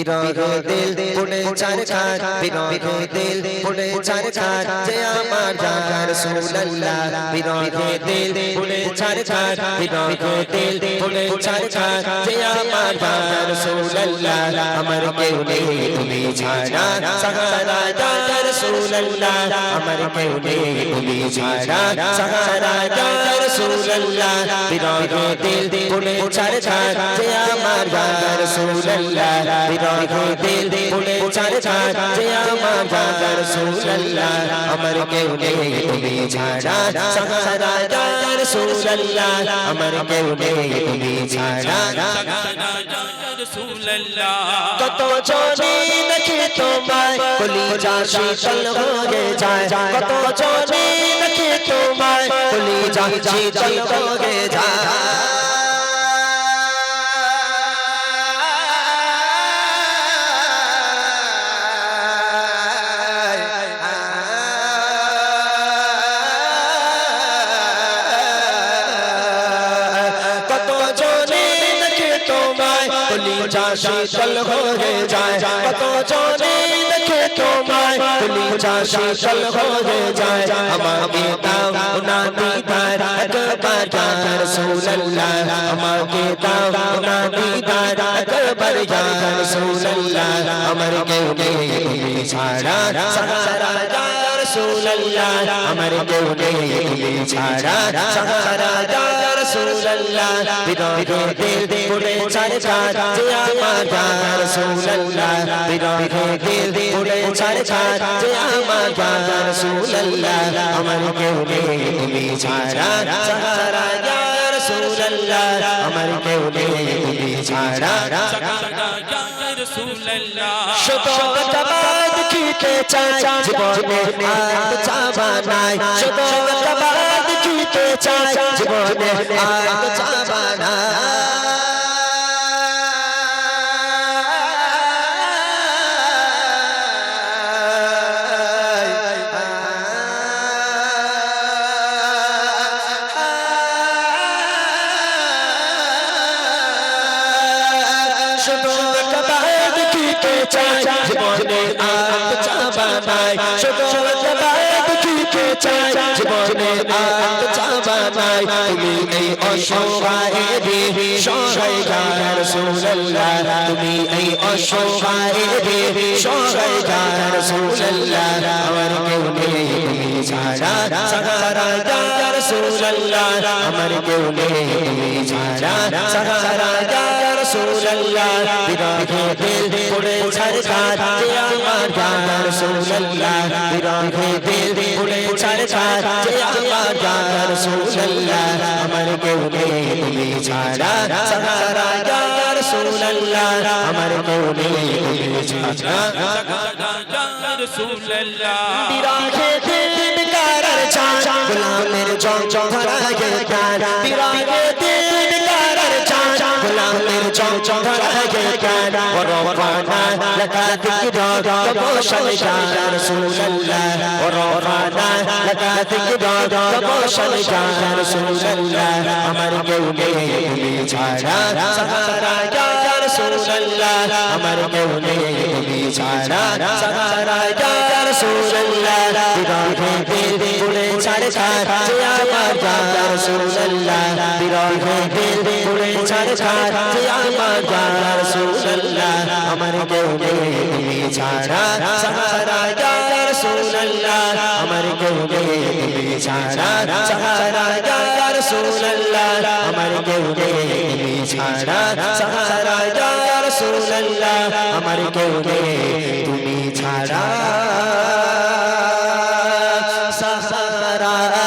বিরহে দিল পুড়ে ছারখার বিরহে দিল পুড়ে ছারখার যে আমার জান রাসূলুল্লাহ বিরহে দিল পুড়ে ছারখার বিরহে দিল পুড়ে ছারখার যে আমার জান রাসূলুল্লাহ আমার কেউ নেই তুমি ছাড়া সাহারা জান রাসূলুল্লাহ আমার কেউ নেই তুমি ছাড়া সাহারা জান রাসূলুল্লাহ বিরহে দিল পুড়ে ছারখার যে আমার জান রাসূলুল্লাহ বিরহে দিল পুড়ে ছারখার যে আমার জান রাসূলুল্লাহ আমার কেউ নেই তুমি ছাড়া সাহারা জান রাসূলুল্লাহ আমার কেউ নেই তুমি ছাড়া কত জনি দেখে তোমায় কলিজা শীতল হয়ে যায় কত জনি দেখে তোমায় কলিজা শীতল হয়ে যায় কলিজা শীতল হয়ে যায় কত জনে দেখে তোমায় কলিজা শীতল হয়ে যায় আমাকে দাও না দিদার একবার ইয়া রাসূলুল্লাহ আমাকে দাও না দিদার একবার ইয়া রাসূলুল্লাহ আমার কেউ নেই তুমি ছাড়া সাহারা ইয়া রাসূলুল্লাহ আমার কেউ নেই তুমি ছাড়া সাহারা ইয়া রাসূলুল্লাহ বিরহে দিল পুড়ে ছারখার যে আমার জান রাসূলুল্লাহ বিরহে দিল পুড়ে ছারখার যে আমার জান রাসূলুল্লাহ আমার কেউ নেই তুমি ছাড়া সাহারা ইয়া রাসূলুল্লাহ আমার কেউ নেই তুমি ছাড়া শত কতবার দেখিতে চাই জীবনে আর চাওয়া নাই শত কতবার দেখিতে চাই জীবনে আর চাওয়া নাই জীবনে আর চাওয়া নাই শুধু একবার দেখিতে চাই জীবনে আর চাওয়া নাই তুমি এই অসহায়ের সহায় জান রাসূলুল্লাহ তুমি এই অসহায়ের সহায় জান রাসূলুল্লাহ আমার কেউ নেই তুমি ছাড়া সাহারা জান রাসূলুল্লাহ আমার কেউ নেই তুমি ছাড়া সাহারা জান রাসূলুল্লাহ বিরহে দিল পুড়ে ছারখার যে আমার জান রাসূলুল্লাহ বিরহে দিল পুড়ে ছারখার যে আমার জান রাসূলুল্লাহ আমার কেউ নেই তুমি ছাড়া সাহারা জান রাসূলুল্লাহ আমার কেউ নেই তুমি ছাড়া বিরহে দিল কারার চান গোলামের জং ধরায়ে কার বিরহে দিল কারার চান গোলামের জং ধরায়ে কার ورفعنا لك ذكرك وبشر يا رسول الله ورفعنا لك ذكرك وبشر يا رسول الله আমার কেউ নেই তুমি ছাড়া সাহারা ইয়া রাসূলুল্লাহ আমার কেউ নেই তুমি ছাড়া সাহারা ইয়া রাসূলুল্লাহ বিরহে দিল পুড়ে ছারখার যে আমার জান রাসূলুল্লাহ বিরহে দিল পুড়ে ছারখার যে আমার জান রাসূলুল্লাহ আমার কেউ নেই তুমি ছাড়া সাহারা ইয়া রাসূলুল্লাহ আমার কেউ নেই তুমি ছাড়া সাহারা ইয়া রাসূলুল্লাহ আমার কেউ নেই তুমি ছাড়া সাহারা ইয়া রাসূলুল্লাহ আমার কেউ নেই তুমি ছাড়া সাহারা